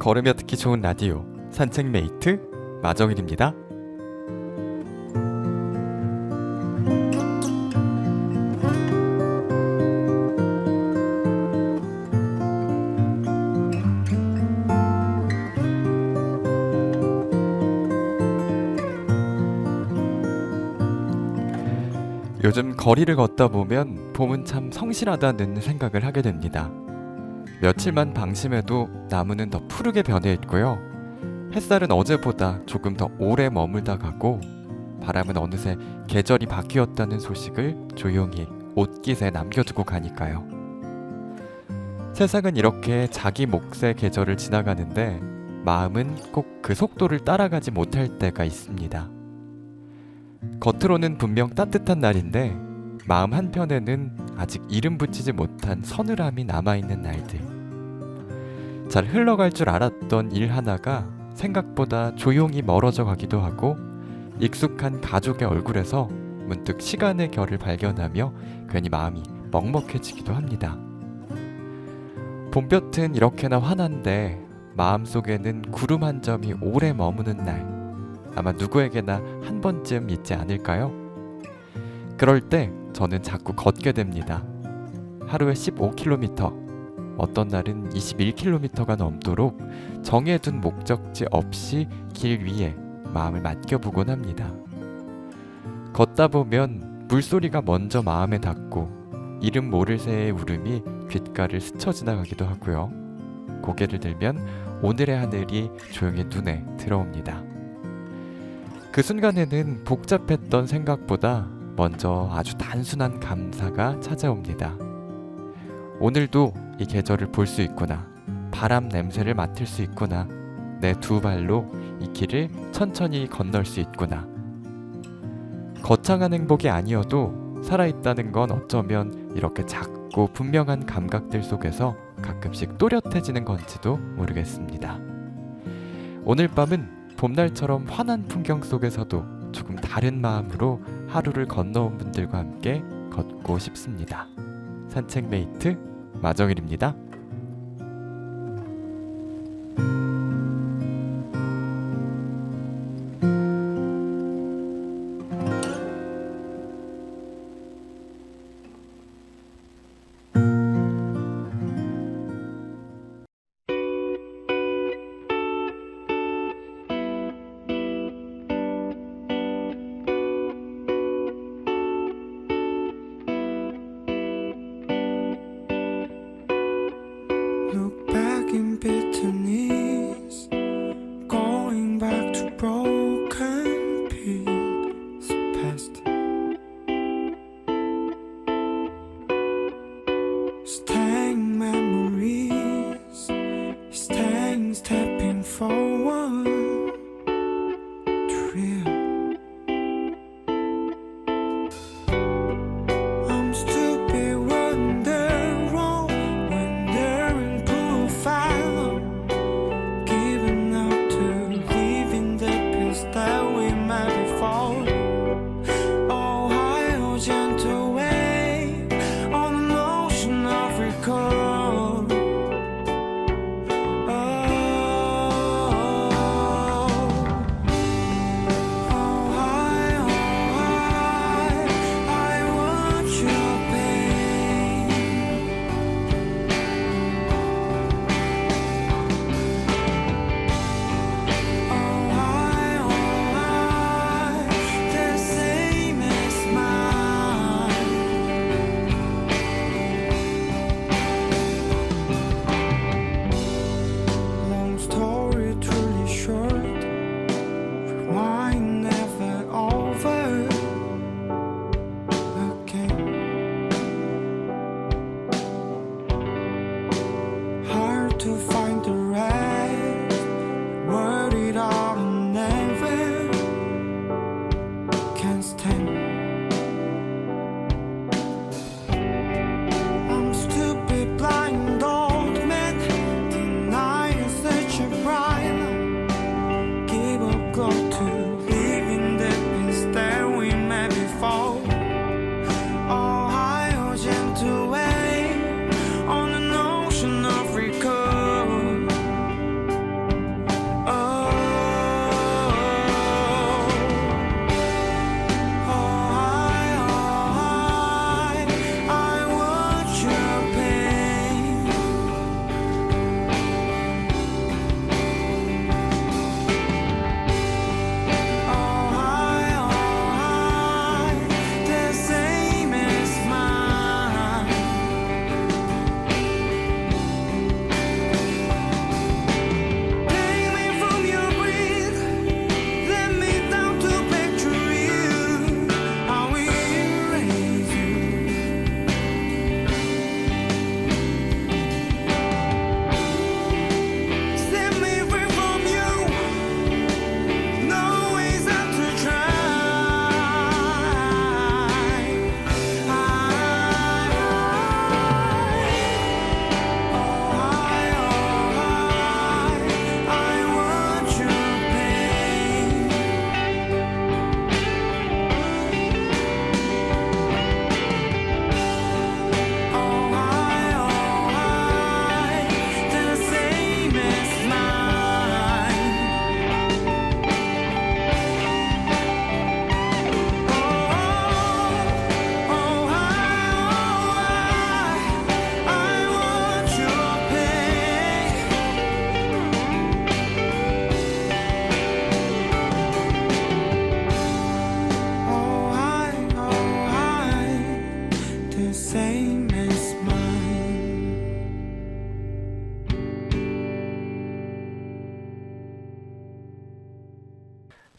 걸으며 듣기 좋은 라디오 산책메이트 마정일입니다. 요즘 거리를 걷다 보면 봄은 참 성실하다는 생각을 하게 됩니다. 며칠만 방심해도 나무는 더 푸르게 변해 있고요. 햇살은 어제보다 조금 더 오래 머물다 가고, 바람은 어느새 계절이 바뀌었다는 소식을 조용히 옷깃에 남겨두고 가니까요. 세상은 이렇게 자기 몫의 계절을 지나가는데 마음은 꼭 그 속도를 따라가지 못할 때가 있습니다. 겉으로는 분명 따뜻한 날인데 마음 한편에는 아직 이름 붙이지 못한 서늘함이 남아있는 날들. 잘 흘러갈 줄 알았던 일 하나가 생각보다 조용히 멀어져 가기도 하고, 익숙한 가족의 얼굴에서 문득 시간의 결을 발견하며 괜히 마음이 먹먹해지기도 합니다. 봄볕은 이렇게나 환한데 마음속에는 구름 한 점이 오래 머무는 날, 아마 누구에게나 한 번쯤 있지 않을까요? 그럴 때 저는 자꾸 걷게 됩니다. 하루에 15km, 어떤 날은 21km가 넘도록 정해둔 목적지 없이 길 위에 마음을 맡겨보곤 합니다. 걷다 보면 물소리가 먼저 마음에 닿고 이름 모를 새의 울음이 귓가를 스쳐 지나가기도 하고요. 고개를 들면 오늘의 하늘이 조용히 눈에 들어옵니다. 그 순간에는 복잡했던 생각보다 먼저 아주 단순한 감사가 찾아옵니다. 오늘도 이 계절을 볼 수 있구나. 바람 냄새를 맡을 수 있구나. 내 두 발로 이 길을 천천히 건널 수 있구나. 거창한 행복이 아니어도 살아있다는 건 어쩌면 이렇게 작고 분명한 감각들 속에서 가끔씩 또렷해지는 건지도 모르겠습니다. 오늘 밤은 봄날처럼 환한 풍경 속에서도 조금 다른 마음으로 하루를 건너온 분들과 함께 걷고 싶습니다. 산책메이트 마정일입니다.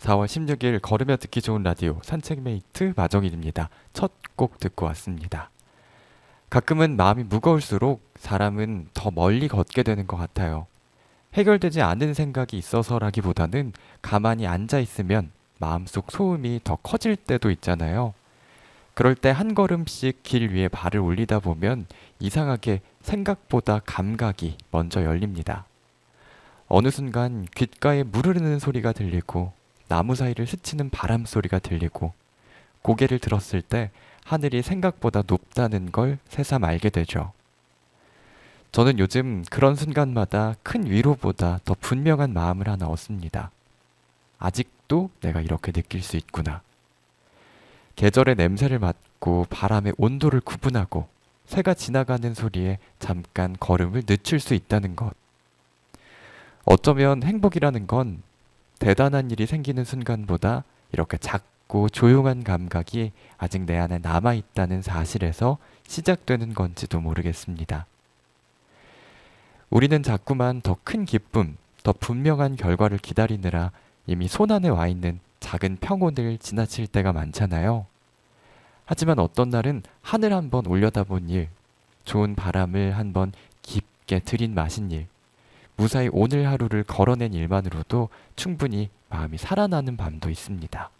4월 16일 걸으며 듣기 좋은 라디오 산책메이트 마정일입니다. 첫 곡 듣고 왔습니다. 가끔은 마음이 무거울수록 사람은 더 멀리 걷게 되는 것 같아요. 해결되지 않은 생각이 있어서라기보다는 가만히 앉아 있으면 마음속 소음이 더 커질 때도 있잖아요. 그럴 때 한 걸음씩 길 위에 발을 올리다 보면 이상하게 생각보다 감각이 먼저 열립니다. 어느 순간 귓가에 물 흐르는 소리가 들리고 나무 사이를 스치는 바람 소리가 들리고 고개를 들었을 때 하늘이 생각보다 높다는 걸 새삼 알게 되죠. 저는 요즘 그런 순간마다 큰 위로보다 더 분명한 마음을 하나 얻습니다. 아직도 내가 이렇게 느낄 수 있구나. 계절의 냄새를 맡고 바람의 온도를 구분하고 새가 지나가는 소리에 잠깐 걸음을 늦출 수 있다는 것. 어쩌면 행복이라는 건 대단한 일이 생기는 순간보다 이렇게 작고 조용한 감각이 아직 내 안에 남아있다는 사실에서 시작되는 건지도 모르겠습니다. 우리는 자꾸만 더 큰 기쁨, 더 분명한 결과를 기다리느라 이미 손안에 와 있는 작은 평온을 지나칠 때가 많잖아요. 하지만 어떤 날은 하늘 한번 올려다본 일, 좋은 바람을 한번 깊게 들이마신 일, 무사히 오늘 하루를 걸어낸 일만으로도 충분히 마음이 살아나는 밤도 있습니다.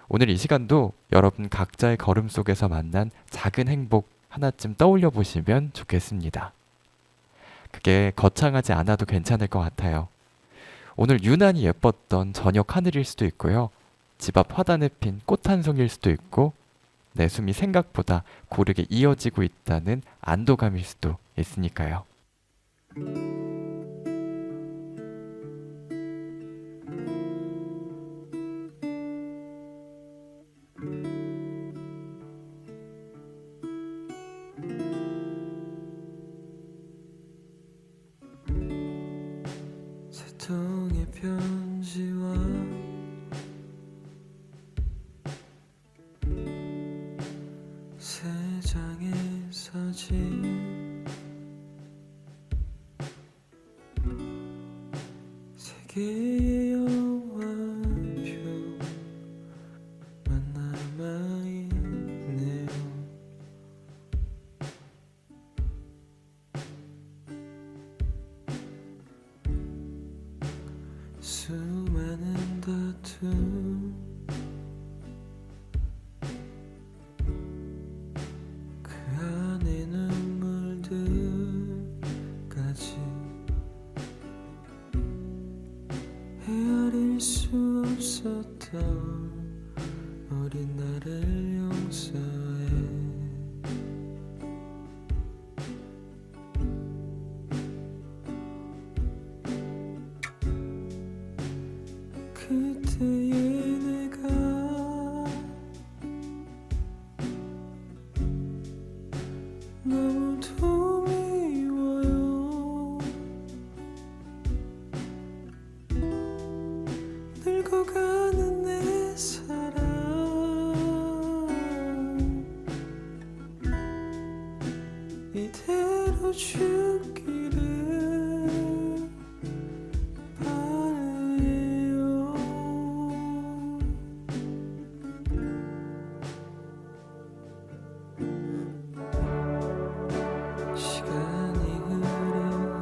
오늘 이 시간도 여러분 각자의 걸음 속에서 만난 작은 행복 하나쯤 떠올려 보시면 좋겠습니다. 그게 거창하지 않아도 괜찮을 것 같아요. 오늘 유난히 예뻤던 저녁 하늘일 수도 있고요. 집 앞 화단에 핀 꽃 한 송이일 수도 있고 내 숨이 생각보다 고르게 이어지고 있다는 안도감일 수도 있으니까요. 새 통의 편지와 새 장의 사진 세 개의 영화표만 남아있네요. 수많은 다툼 그 안에 눈물들까지 헤아릴 수 없었던 어린 나를 용서해. 그때의 내가 너무도 미워요. 늙어가는 내 사랑 이대로 죽기를 바래요. 시간이 흐르고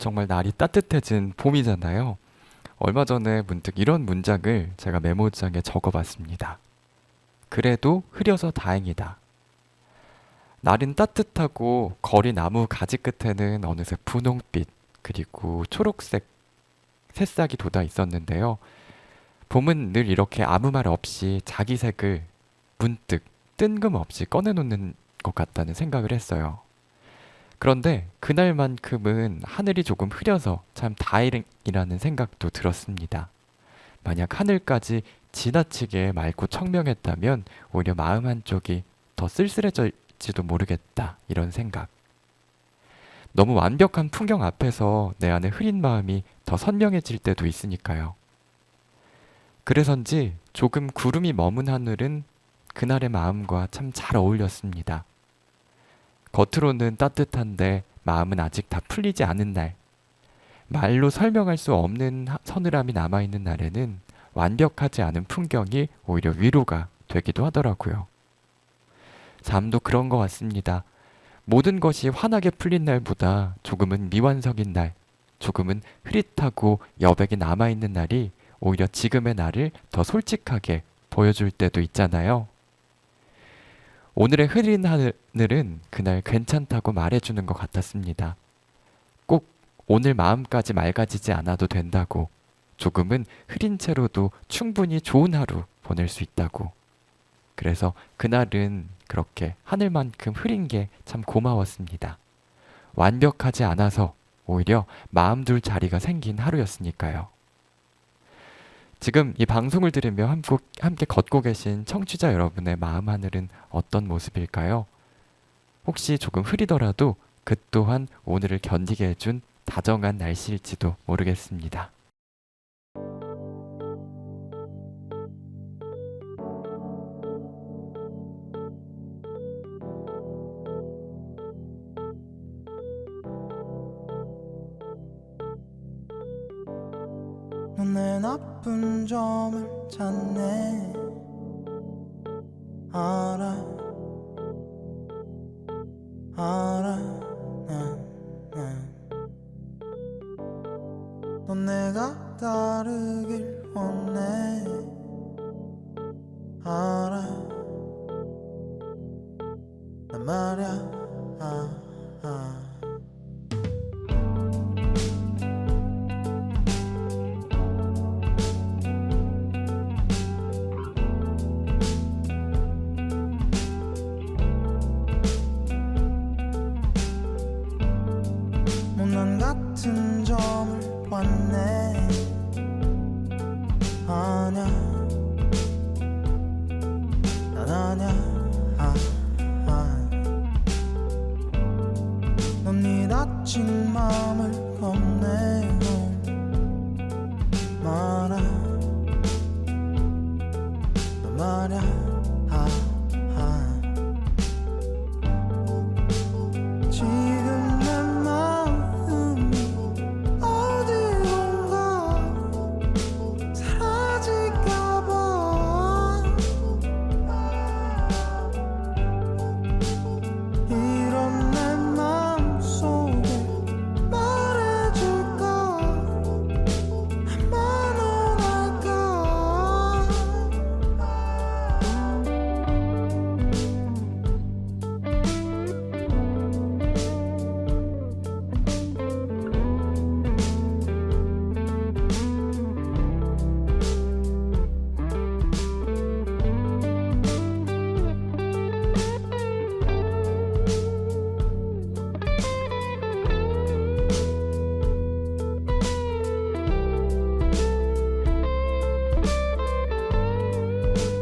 정말 날이 따뜻해진 봄이잖아요. 얼마 전에 문득 이런 문장을 제가 메모장에 적어봤습니다. 그래도 흐려서 다행이다. 날은 따뜻하고 거리 나무 가지 끝에는 어느새 분홍빛 그리고 초록색 새싹이 돋아 있었는데요. 봄은 늘 이렇게 아무 말 없이 자기 색을 문득 뜬금없이 꺼내놓는 것 같다는 생각을 했어요. 그런데 그날만큼은 하늘이 조금 흐려서 참 다행이라는 생각도 들었습니다. 만약 하늘까지 지나치게 맑고 청명했다면 오히려 마음 한쪽이 더 쓸쓸해질지도 모르겠다 이런 생각. 너무 완벽한 풍경 앞에서 내 안에 흐린 마음이 더 선명해질 때도 있으니까요. 그래서인지 조금 구름이 머문 하늘은 그날의 마음과 참 잘 어울렸습니다. 겉으로는 따뜻한데 마음은 아직 다 풀리지 않은 날, 말로 설명할 수 없는 서늘함이 남아있는 날에는 완벽하지 않은 풍경이 오히려 위로가 되기도 하더라고요. 삶도 그런 것 같습니다. 모든 것이 환하게 풀린 날보다 조금은 미완성인 날, 조금은 흐릿하고 여백이 남아있는 날이 오히려 지금의 나를 더 솔직하게 보여줄 때도 있잖아요. 오늘의 흐린 하늘은 그날 괜찮다고 말해주는 것 같았습니다. 꼭 오늘 마음까지 맑아지지 않아도 된다고, 조금은 흐린 채로도 충분히 좋은 하루 보낼 수 있다고. 그래서 그날은 그렇게 하늘만큼 흐린 게 참 고마웠습니다. 완벽하지 않아서 오히려 마음 둘 자리가 생긴 하루였으니까요. 지금 이 방송을 들으며 함께 걷고 계신 청취자 여러분의 마음 하늘은 어떤 모습일까요? 혹시 조금 흐리더라도 그 또한 오늘을 견디게 해준 다정한 날씨일지도 모르겠습니다. 넌 내 나쁜 점을 찾네. 알아 넌 내가 다르길 원해. 알아 난 말야. 못난 같은 점을 봤네. 아냐 난 아냐. 넌 네 다친 맘을 겁내고 말아. 너 말야. 지금 내 마음이 어디론가 사라질까봐. 이런 내 마음속에 말해줄까. 한번 원할까.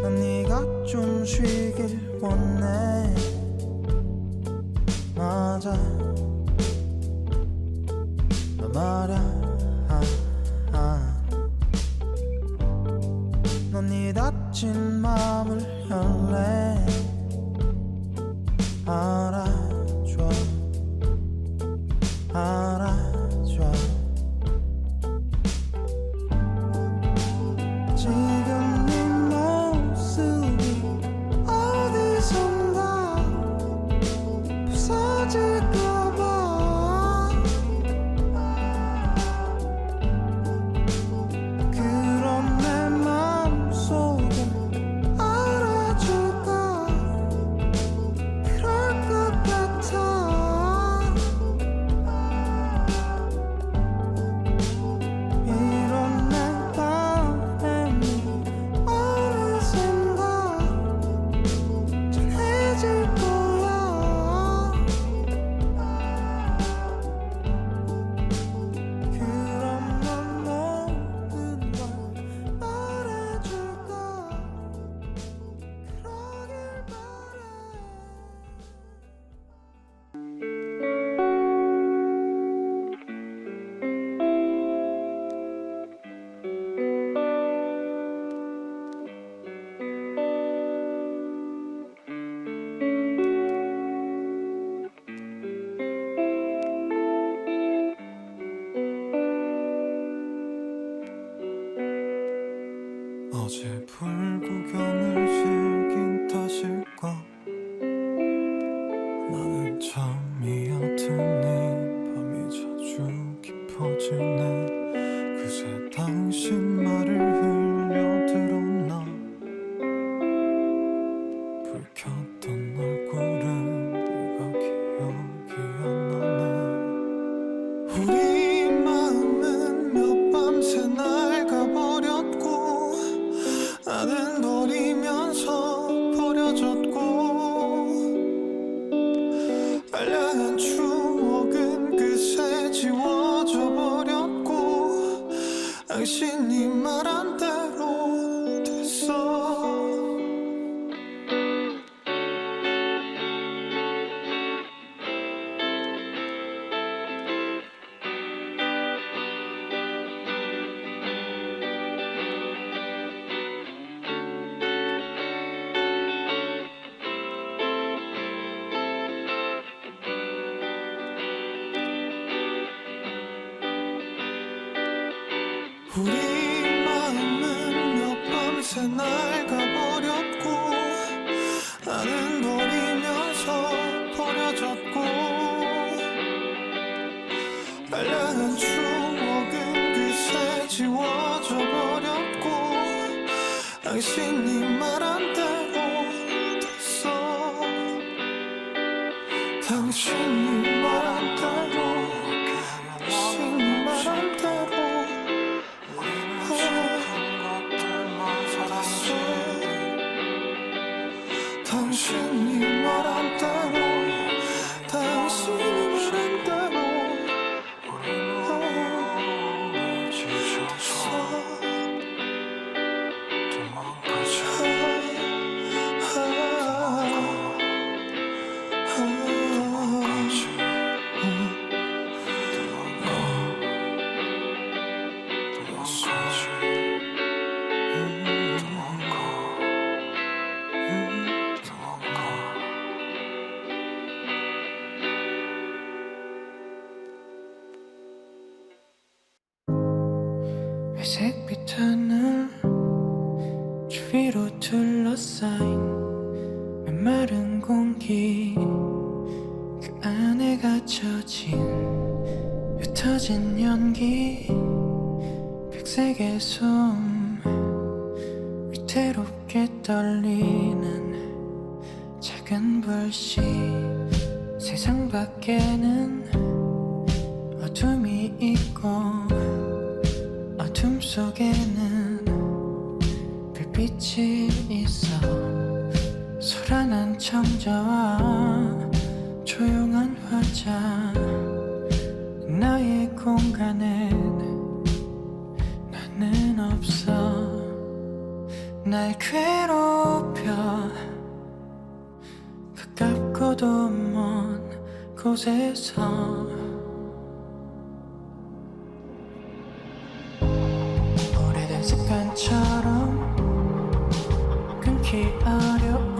난 네가 좀 쉬길 원해. 맞아 너 말야. 넌 네 다친 마음을 열래. 알아줘 알아줘. 지금 네 모습이 어디선가 부서질까봐. 우리 마음은 몇 밤새 낡아버렸고 나는 버리면서 버려졌고 빨랑한 추억은 그새 지워져 버렸고 당신이 말한 대로 됐어. 당신이 말한 대로 당신이 말한 대로 당신이 말한 대로 당신이 말한 대로 우리는 지쳤어. 도망가자. 회색빛 하늘 주위로 둘러싸인 메마른 공기 그 안에 갇혀진 흩어진 연기 백색의 숨 위태롭게 떨리는 작은 불씨 세상 밖에는 어둠이 있고 어둠 속에는 불빛이 있어. 소란한 청자와 조용한 화자 나의 공간엔 나는 없어. 날 괴롭혀 가깝고도 먼 곳에서 오래된 습관처럼 끊기 어려운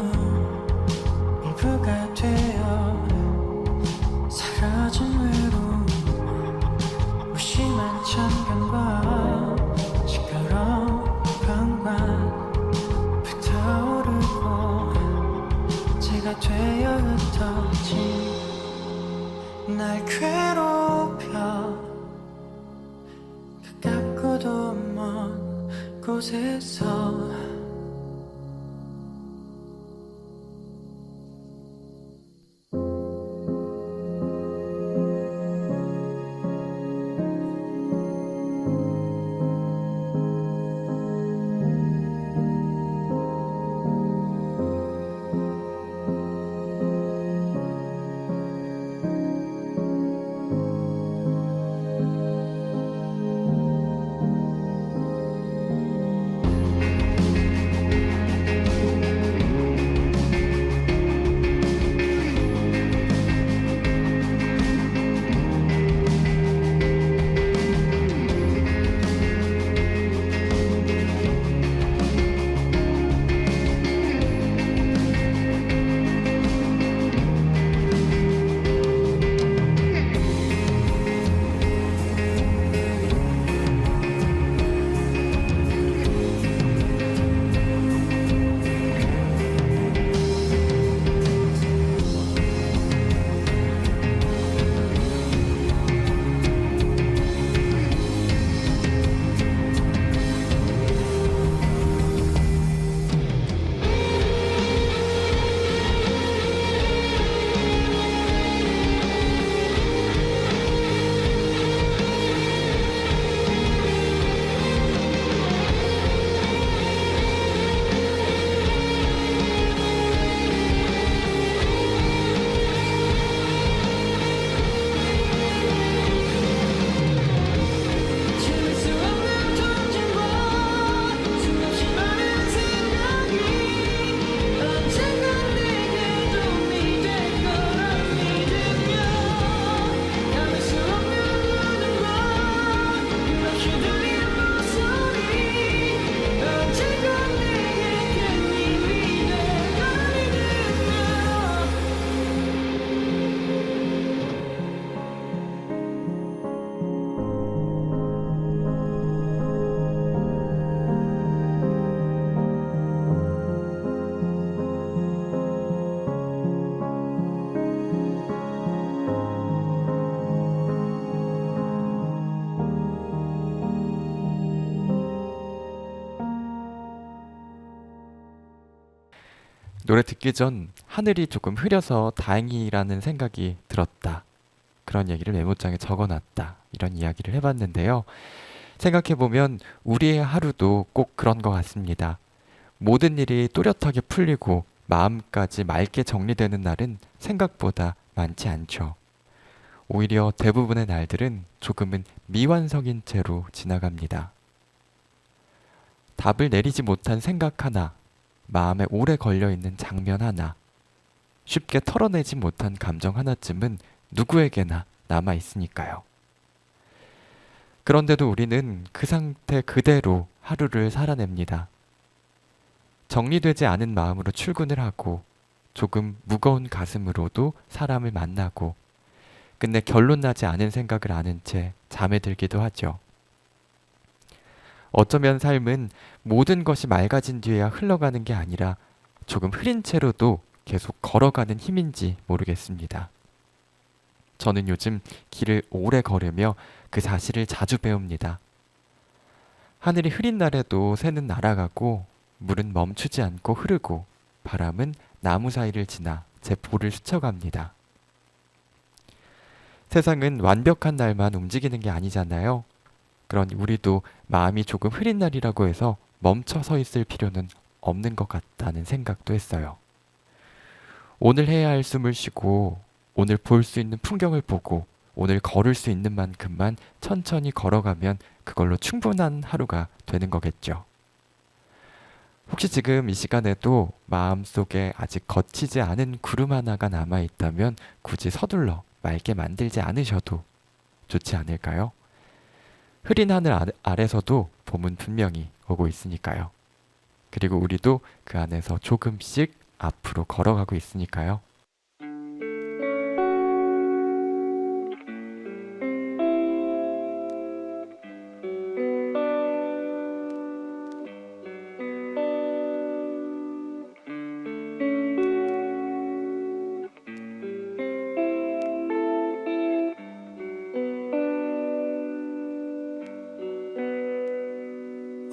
일부가 되어 사라진 외로움 무심한 참견과 시끄러운 방관 불타오르고 제가 되어 흩어진 날 괴롭혀 가깝고도 먼 곳에서 노래 듣기 전 하늘이 조금 흐려서 다행이라는 생각이 들었다. 그런 얘기를 메모장에 적어놨다. 이런 이야기를 해봤는데요. 생각해보면 우리의 하루도 꼭 그런 것 같습니다. 모든 일이 또렷하게 풀리고 마음까지 맑게 정리되는 날은 생각보다 많지 않죠. 오히려 대부분의 날들은 조금은 미완성인 채로 지나갑니다. 답을 내리지 못한 생각 하나, 마음에 오래 걸려있는 장면 하나, 쉽게 털어내지 못한 감정 하나쯤은 누구에게나 남아 있으니까요. 그런데도 우리는 그 상태 그대로 하루를 살아냅니다. 정리되지 않은 마음으로 출근을 하고 조금 무거운 가슴으로도 사람을 만나고 끝내 결론 나지 않은 생각을 아는 채 잠에 들기도 하죠. 어쩌면 삶은 모든 것이 맑아진 뒤에야 흘러가는 게 아니라 조금 흐린 채로도 계속 걸어가는 힘인지 모르겠습니다. 저는 요즘 길을 오래 걸으며 그 사실을 자주 배웁니다. 하늘이 흐린 날에도 새는 날아가고 물은 멈추지 않고 흐르고 바람은 나무 사이를 지나 제 볼을 스쳐갑니다. 세상은 완벽한 날만 움직이는 게 아니잖아요. 그러니 우리도 마음이 조금 흐린 날이라고 해서 멈춰 서 있을 필요는 없는 것 같다는 생각도 했어요. 오늘 해야 할 숨을 쉬고 오늘 볼 수 있는 풍경을 보고 오늘 걸을 수 있는 만큼만 천천히 걸어가면 그걸로 충분한 하루가 되는 거겠죠. 혹시 지금 이 시간에도 마음속에 아직 거치지 않은 구름 하나가 남아있다면 굳이 서둘러 맑게 만들지 않으셔도 좋지 않을까요? 흐린 하늘 아래서도 봄은 분명히 오고 있으니까요. 그리고 우리도 그 안에서 조금씩 앞으로 걸어가고 있으니까요.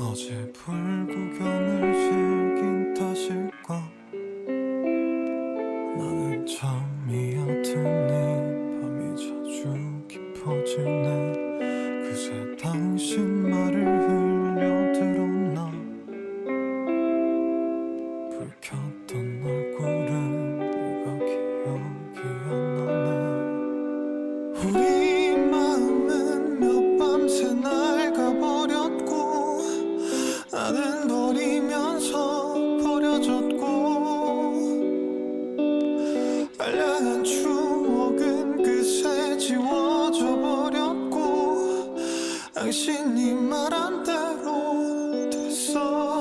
어제 불구경을 즐긴 탓일까 나는 잠이었더니 밤이 자주 깊어지네 그새 당신 말을 흘려들었나 불 켰던 얼굴은 네가 기억이 안 나네 우리 마음은 몇 밤새 낡아버렸고 나는 버리면서 버려졌고 알량한 추억은 그새 지워져 버렸고 당신이 말한 대로 됐어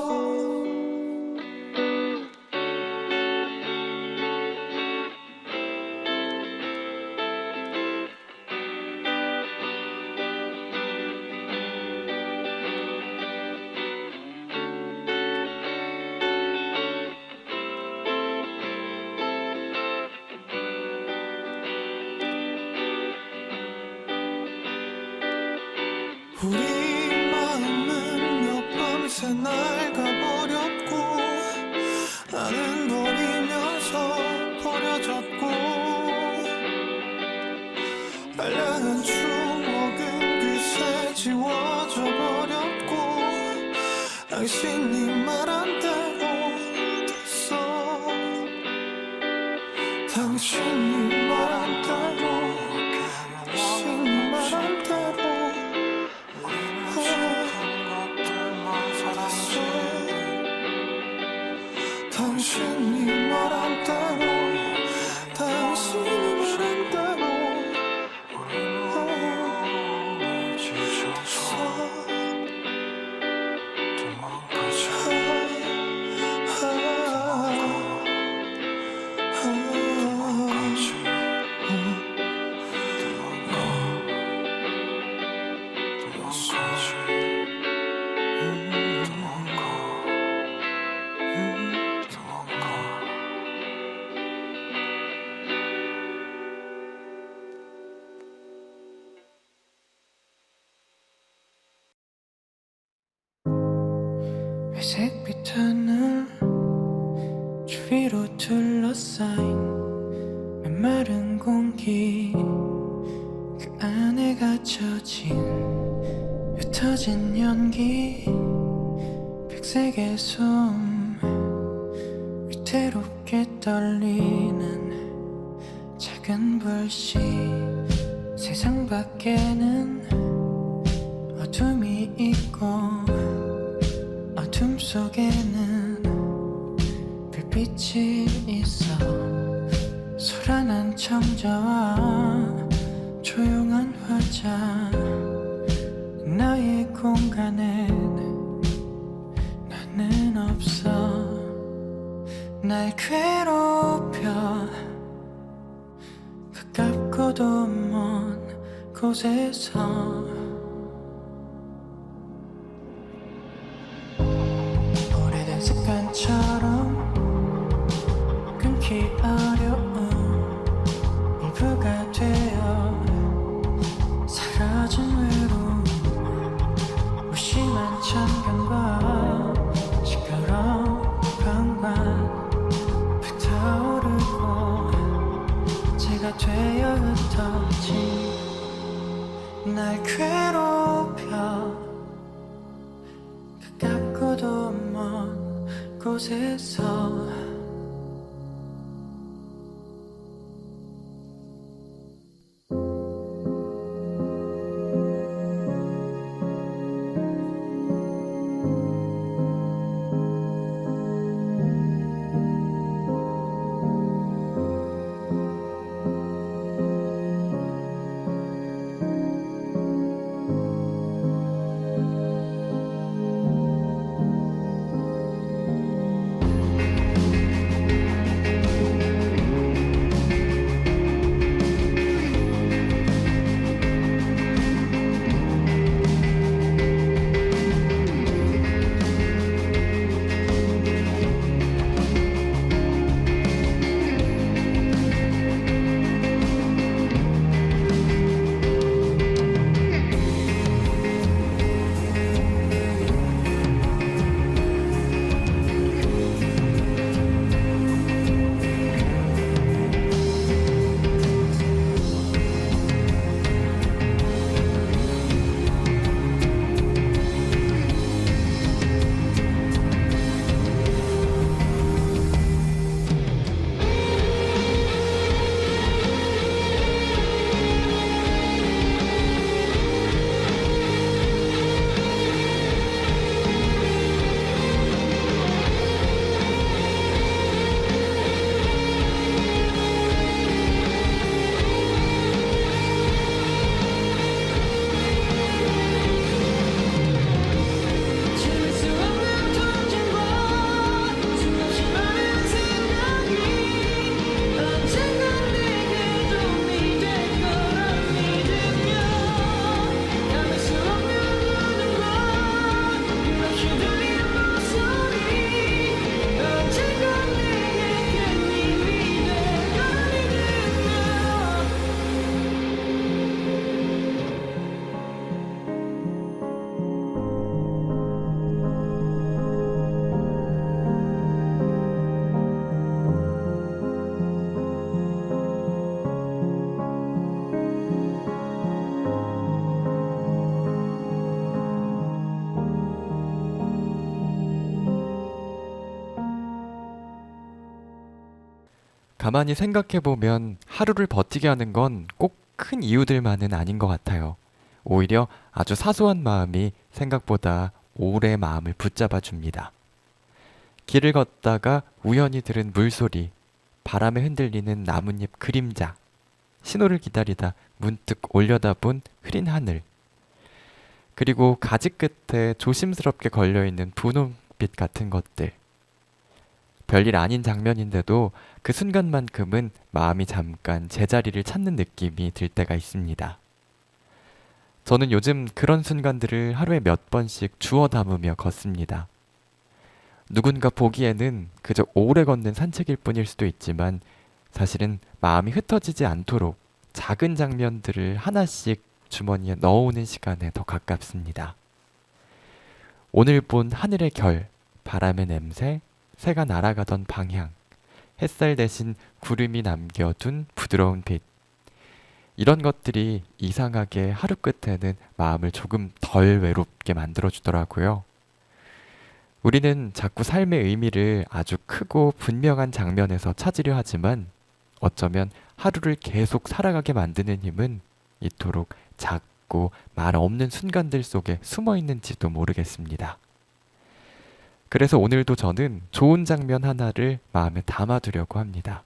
우리 마음은 몇 밤새 낡아버렸고 나는 버리면서 버려졌고 알량한 추억은 그새 지워져 버렸고 당신이 말한 대로 됐어 당신이 말한 대로 당신이 말한 대로 당신이 말한 대로 당신이 말한 대로 우리는 지쳐서 도망가자 회색빛 하늘 주위로 갇혀진 흩어진 연기 백색의 숨 위태롭게 떨리는 작은 불씨 세상 밖에는 어둠이 있고 어둠 속에는 불빛이 있어 소란한 청자와 조용한 화자 너의 공간엔 나는 없어 날 괴롭혀 가깝고도 먼 곳에서 오래된 습관처럼 끊기 어려운 일부가 되어 사라진 외로움 무심한 천견과 시끄러운 방관 불타오르고 제가 되어 흩어진 날 괴롭혀 가깝고도 먼 곳에서 가만히 생각해보면 하루를 버티게 하는 건 꼭 큰 이유들만은 아닌 것 같아요. 오히려 아주 사소한 마음이 생각보다 오래 마음을 붙잡아 줍니다. 길을 걷다가 우연히 들은 물소리, 바람에 흔들리는 나뭇잎 그림자, 신호를 기다리다 문득 올려다본 흐린 하늘, 그리고 가지 끝에 조심스럽게 걸려있는 분홍빛 같은 것들. 별일 아닌 장면인데도 그 순간만큼은 마음이 잠깐 제자리를 찾는 느낌이 들 때가 있습니다. 저는 요즘 그런 순간들을 하루에 몇 번씩 주워 담으며 걷습니다. 누군가 보기에는 그저 오래 걷는 산책일 뿐일 수도 있지만 사실은 마음이 흩어지지 않도록 작은 장면들을 하나씩 주머니에 넣어오는 시간에 더 가깝습니다. 오늘 본 하늘의 결, 바람의 냄새, 새가 날아가던 방향, 햇살 대신 구름이 남겨둔 부드러운 빛. 이런 것들이 이상하게 하루 끝에는 마음을 조금 덜 외롭게 만들어주더라고요. 우리는 자꾸 삶의 의미를 아주 크고 분명한 장면에서 찾으려 하지만 어쩌면 하루를 계속 살아가게 만드는 힘은 이토록 작고 말 없는 순간들 속에 숨어 있는지도 모르겠습니다. 그래서 오늘도 저는 좋은 장면 하나를 마음에 담아두려고 합니다.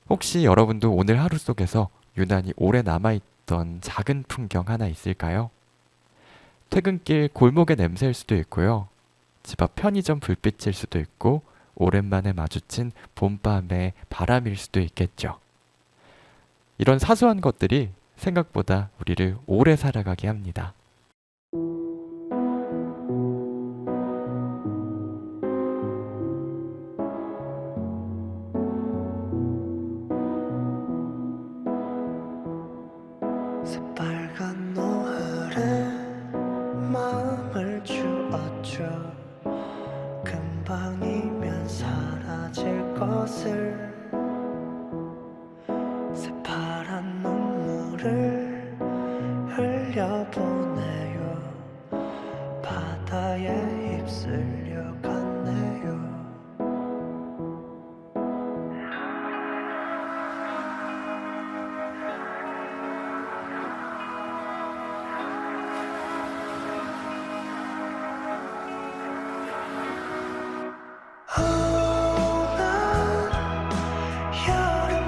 혹시 여러분도 오늘 하루 속에서 유난히 오래 남아있던 작은 풍경 하나 있을까요? 퇴근길 골목의 냄새일 수도 있고요. 집 앞 편의점 불빛일 수도 있고 오랜만에 마주친 봄밤의 바람일 수도 있겠죠. 이런 사소한 것들이 생각보다 우리를 오래 살아가게 합니다. 새빨간 노을에 마음을 주었죠. 금방이면 사라질 것을. 새파란 눈물을 흘려보내요. 바다에 휩쓸려 갔네요.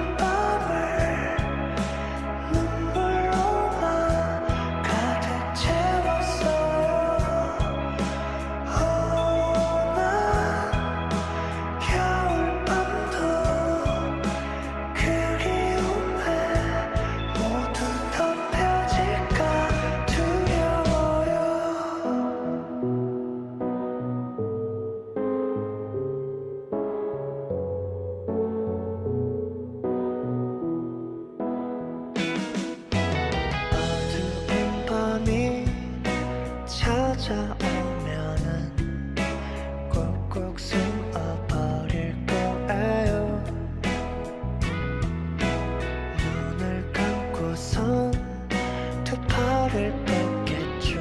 여름밤을 눈물로만 가득 채웠어요. 난 겨울밤도 그리움에 모두 덮여질까 두려워요. 어두운 밤이 찾아오면은 꾹꾹 숨어버릴 거예요. 눈을 감고선 두 팔을 뻗겠죠.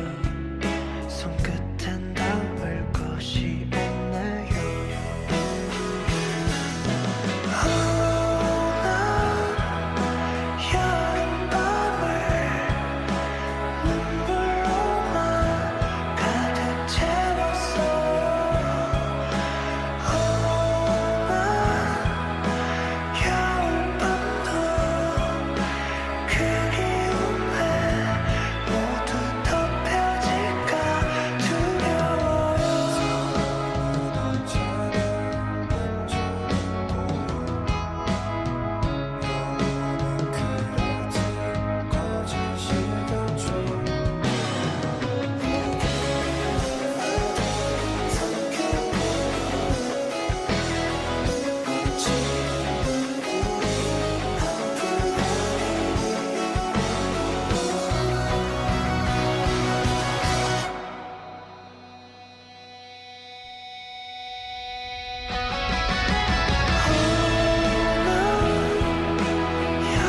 손끝엔 닿을 것이 없네요. 난 여름밤을 눈물로만 가득 채웠어요. 난 겨울밤도 그리움에 모두 덮여질까 두려워요.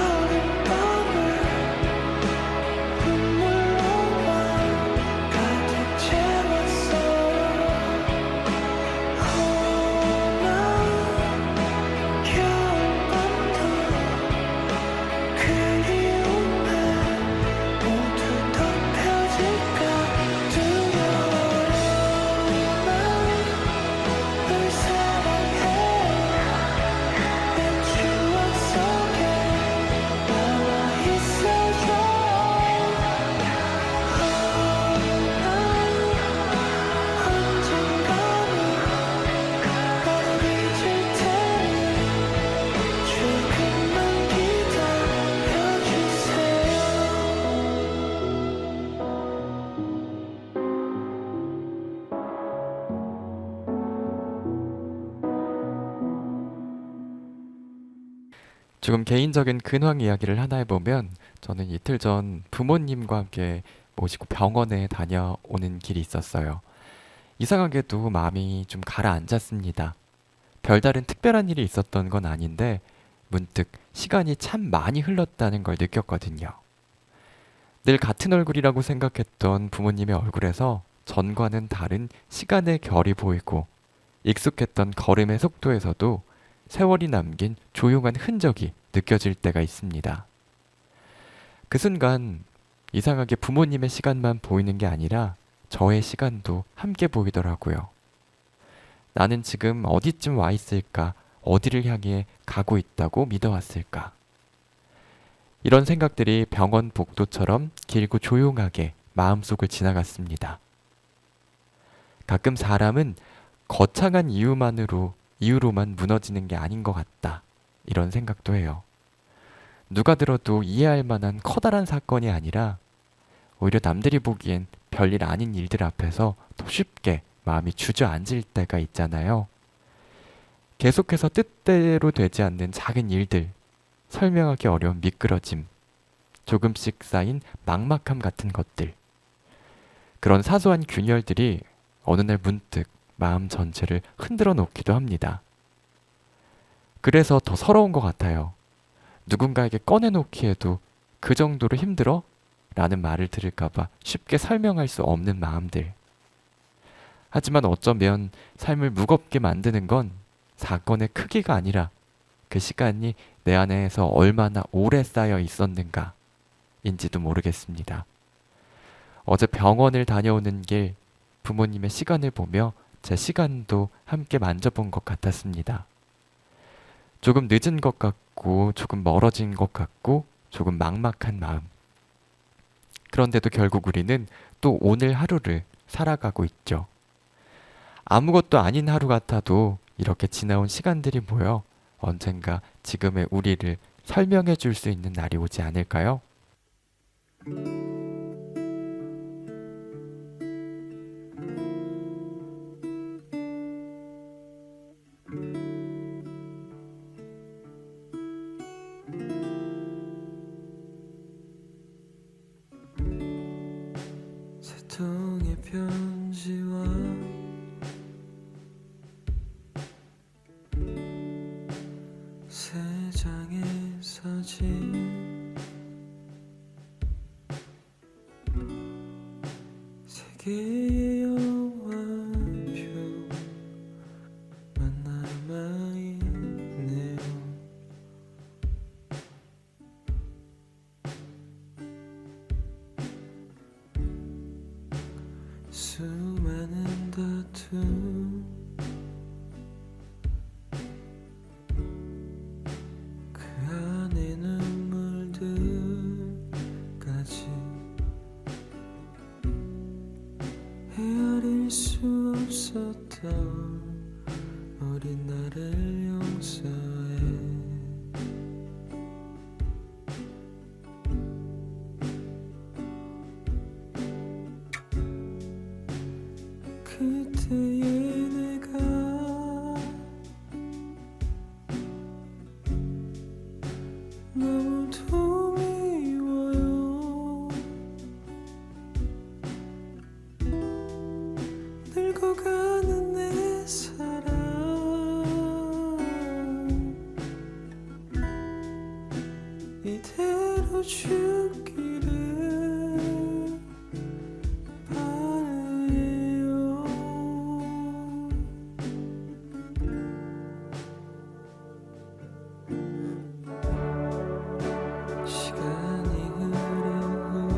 여름밤을 눈물로만 가득 채웠어요. 난 겨울밤도 그리움에 모두 덮여질까 두려워요. 난 널 사랑해. 내 추억 속에 나와 있어줘. 언젠가는 너를 잊을 테니 조금만 조금 개인적인 근황 이야기를 하나 해보면 저는 이틀 전 부모님과 함께 모시고 병원에 다녀오는 길이 있었어요. 이상하게도 마음이 좀 가라앉았습니다. 별다른 특별한 일이 있었던 건 아닌데 문득 시간이 참 많이 흘렀다는 걸 느꼈거든요. 늘 같은 얼굴이라고 생각했던 부모님의 얼굴에서 전과는 다른 시간의 결이 보이고 익숙했던 걸음의 속도에서도 세월이 남긴 조용한 흔적이 느껴질 때가 있습니다. 그 순간 이상하게 부모님의 시간만 보이는 게 아니라 저의 시간도 함께 보이더라고요. 나는 지금 어디쯤 와 있을까? 어디를 향해 가고 있다고 믿어왔을까? 이런 생각들이 병원 복도처럼 길고 조용하게 마음속을 지나갔습니다. 가끔 사람은 거창한 이유로만 무너지는 게 아닌 것 같다. 이런 생각도 해요. 누가 들어도 이해할 만한 커다란 사건이 아니라 오히려 남들이 보기엔 별일 아닌 일들 앞에서 더 쉽게 마음이 주저앉을 때가 있잖아요. 계속해서 뜻대로 되지 않는 작은 일들, 설명하기 어려운 미끄러짐, 조금씩 쌓인 막막함 같은 것들. 그런 사소한 균열들이 어느 날 문득 마음 전체를 흔들어 놓기도 합니다. 그래서 더 서러운 것 같아요. 누군가에게 꺼내놓기에도 그 정도로 힘들어? 라는 말을 들을까봐 쉽게 설명할 수 없는 마음들. 하지만 어쩌면 삶을 무겁게 만드는 건 사건의 크기가 아니라 그 시간이 내 안에서 얼마나 오래 쌓여 있었는가인지도 모르겠습니다. 어제 병원을 다녀오는 길 부모님의 시간을 보며 제 시간도 함께 만져본 것 같았습니다. 조금 늦은 것 같고 조금 멀어진 것 같고 조금 막막한 마음. 그런데도 결국 우리는 또 오늘 하루를 살아가고 있죠. 아무것도 아닌 하루 같아도 이렇게 지나온 시간들이 모여 언젠가 지금의 우리를 설명해 줄 수 있는 날이 오지 않을까요? 새 통의 편지와 세 장의 사진, 세 개의 영화표만 남아있네요. 수많은 다툼, 그 안에 눈물들까지 헤아릴 수 없었던 어린 나를 용서해. 그때의 내가 너무도 미워요. 늙어가는 내 사랑, 이대로 죽기를 바래요. 시간이 흐르고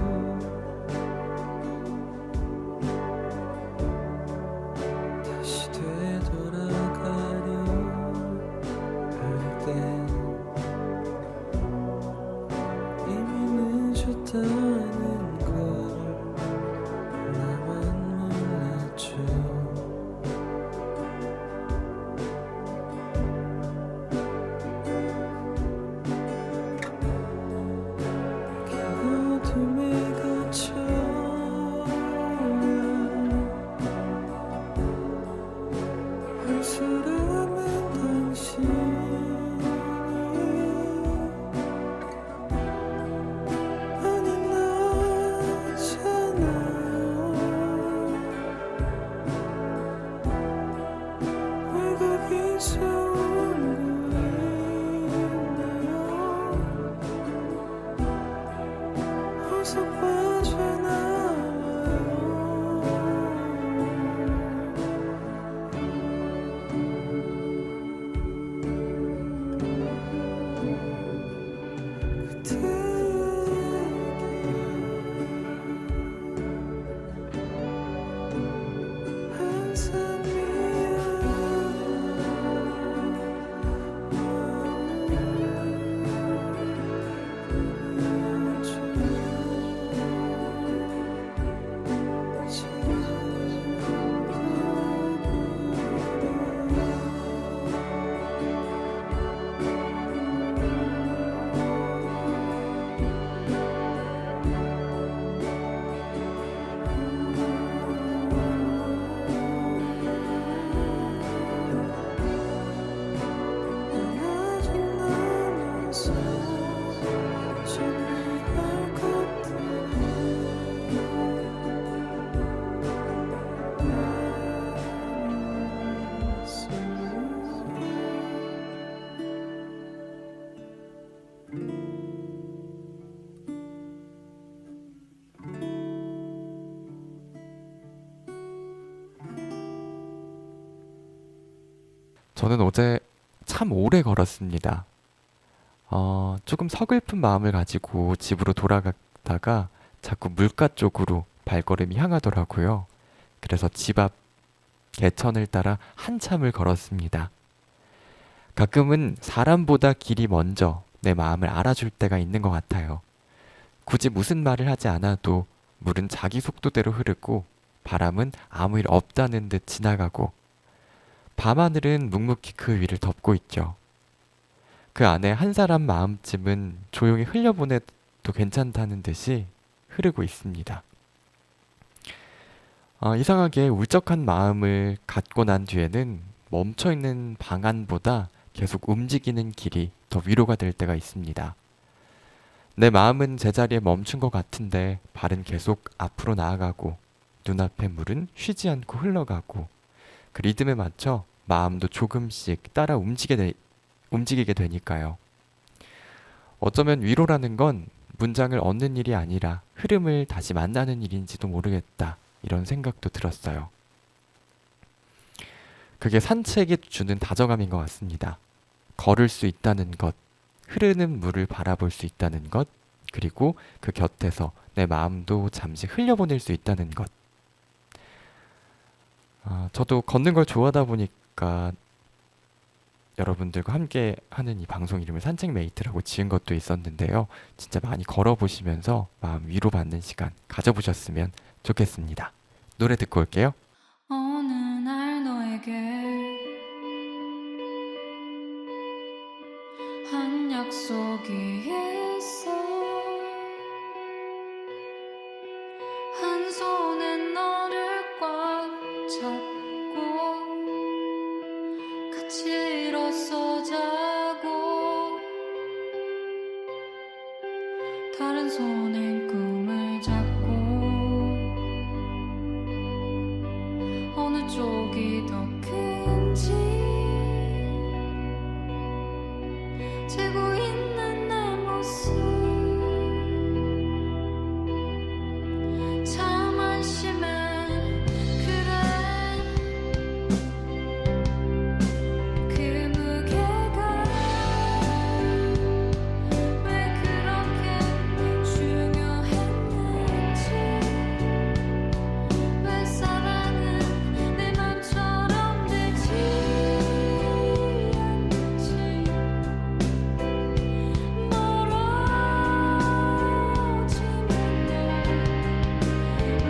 다시 되돌아가려 할 땐 이미 늦었다 저는 어제 참 오래 걸었습니다. 조금 서글픈 마음을 가지고 집으로 돌아가다가 자꾸 물가 쪽으로 발걸음이 향하더라고요. 그래서 집 앞 개천을 따라 한참을 걸었습니다. 가끔은 사람보다 길이 먼저 내 마음을 알아줄 때가 있는 것 같아요. 굳이 무슨 말을 하지 않아도 물은 자기 속도대로 흐르고 바람은 아무 일 없다는 듯 지나가고 밤하늘은 묵묵히 그 위를 덮고 있죠. 그 안에 한 사람 마음쯤은 조용히 흘려보내도 괜찮다는 듯이 흐르고 있습니다. 이상하게 울적한 마음을 갖고 난 뒤에는 멈춰있는 방안보다 계속 움직이는 길이 더 위로가 될 때가 있습니다. 내 마음은 제자리에 멈춘 것 같은데 발은 계속 앞으로 나아가고 눈앞의 물은 쉬지 않고 흘러가고 그 리듬에 맞춰 마음도 조금씩 따라 움직이게 되니까요. 어쩌면 위로라는 건 문장을 얻는 일이 아니라 흐름을 다시 만나는 일인지도 모르겠다. 이런 생각도 들었어요. 그게 산책이 주는 다정함인 것 같습니다. 걸을 수 있다는 것, 흐르는 물을 바라볼 수 있다는 것, 그리고 그 곁에서 내 마음도 잠시 흘려보낼 수 있다는 것. 저도 걷는 걸 좋아하다 보니까 여러분들과 함께 하는 이 방송 이름을 산책메이트라고 지은 것도 있었는데요. 진짜 많이 걸어보시면서 마음 위로받는 시간 가져보셨으면 좋겠습니다. 노래 듣고 올게요. 어느 날 너에게 한 약속이 있어. 한 손에 너를 꽉 잡고 같이 일어서 자고 다른 손엔 꿈을 잡고 어느 쪽이 더 큰지 재고 있는 내 모습 참 안심해. 그래 그 무게가 왜 그렇게 중요했는지 왜 사랑은 내 맘처럼 되지 않는지 멀어지면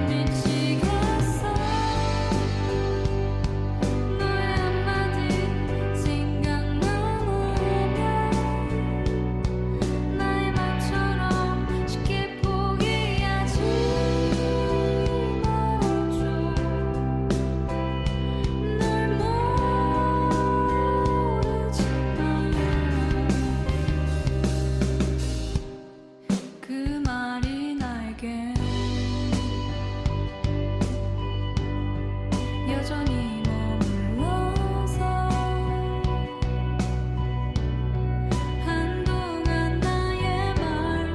미치겠어. 너의 한마디 생각나면 나의 맘처럼 쉽게 포기하지 말아줘. 널 모르지만 그 말이 나에게 여전히 머물러서 한동안 나의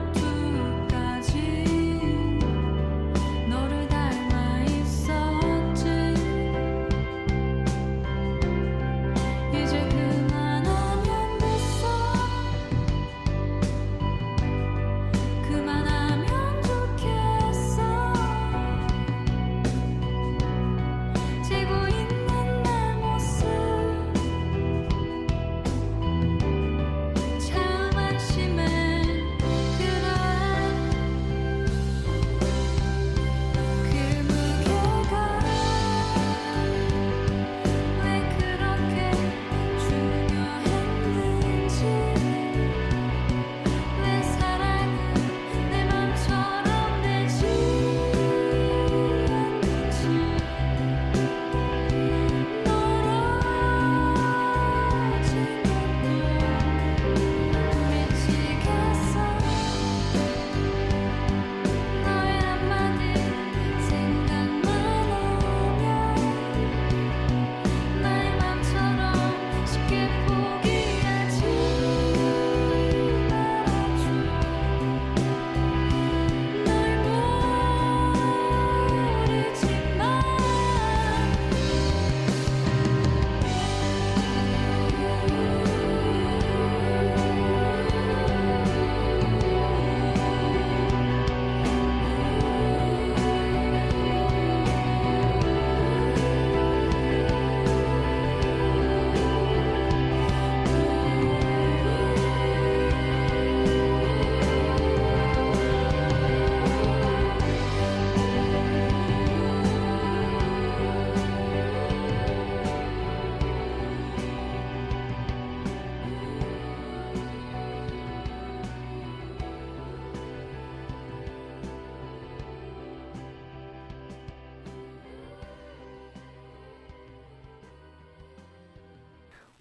말투까지 너를 닮아 있었지. 이제 그만하면 됐어. 그만하면 좋겠어.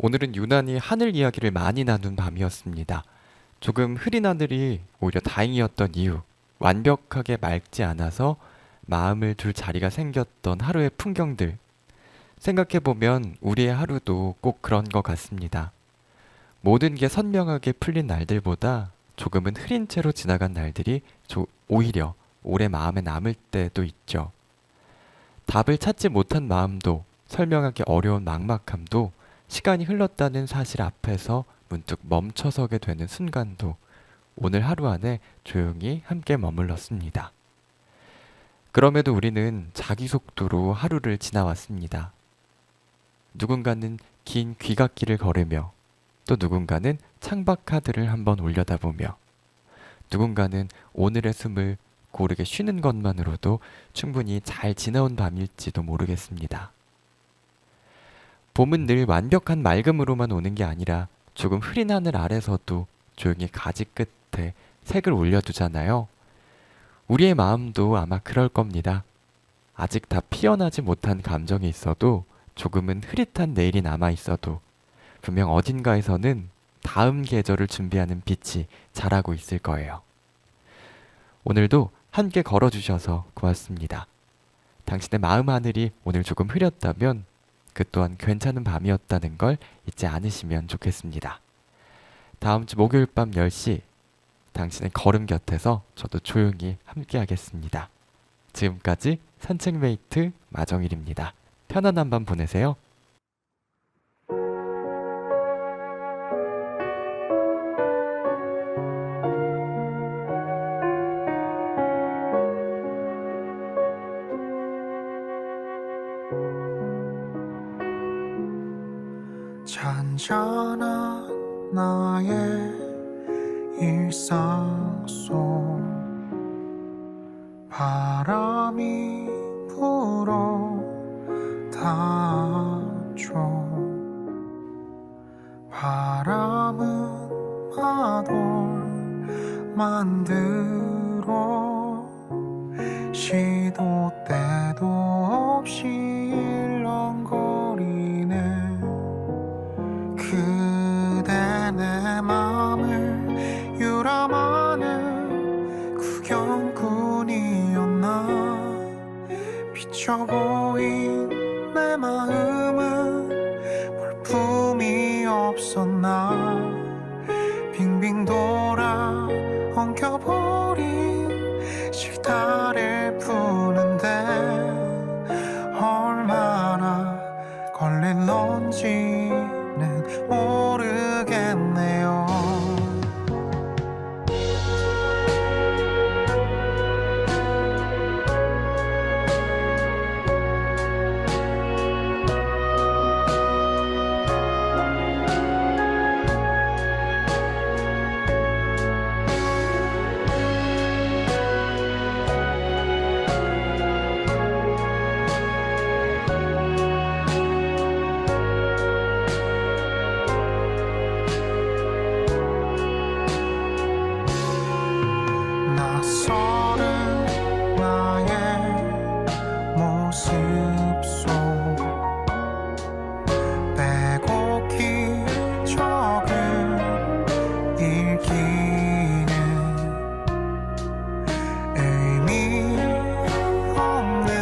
오늘은 유난히 하늘 이야기를 많이 나눈 밤이었습니다. 조금 흐린 하늘이 오히려 다행이었던 이유, 완벽하게 맑지 않아서 마음을 둘 자리가 생겼던 하루의 풍경들. 생각해보면 우리의 하루도 꼭 그런 것 같습니다. 모든 게 선명하게 풀린 날들보다 조금은 흐린 채로 지나간 날들이 오히려 오래 마음에 남을 때도 있죠. 답을 찾지 못한 마음도 설명하기 어려운 막막함도 시간이 흘렀다는 사실 앞에서 문득 멈춰서게 되는 순간도 오늘 하루 안에 조용히 함께 머물렀습니다. 그럼에도 우리는 자기 속도로 하루를 지나왔습니다. 누군가는 긴 귀갓길을 걸으며 또 누군가는 창밖 카드를 한번 올려다보며 누군가는 오늘의 숨을 고르게 쉬는 것만으로도 충분히 잘 지나온 밤일지도 모르겠습니다. 봄은 늘 완벽한 맑음으로만 오는 게 아니라 조금 흐린 하늘 아래서도 조용히 가지 끝에 색을 올려두잖아요. 우리의 마음도 아마 그럴 겁니다. 아직 다 피어나지 못한 감정이 있어도 조금은 흐릿한 내일이 남아 있어도 분명 어딘가에서는 다음 계절을 준비하는 빛이 자라고 있을 거예요. 오늘도 함께 걸어주셔서 고맙습니다. 당신의 마음 하늘이 오늘 조금 흐렸다면 그 또한 괜찮은 밤이었다는 걸 잊지 않으시면 좋겠습니다. 다음 주 목요일 밤 10시 당신의 걸음 곁에서 저도 조용히 함께 하겠습니다. 지금까지 산책메이트 마정일입니다. 편안한 밤 보내세요. 잔잔한 나의 일상 속 바람이 불어 닿죠. 바람은 파도를 만들어 시도 때도 없이 일렁거리네. 그대 내 맘을 유람하는 구경꾼이었나. 비쳐 보인 내 마음은 볼품이 없었나. 빙빙 돌아 엉켜버린 실타래 푸는데 얼마나 걸릴런지는 모르겠네요. 낯설은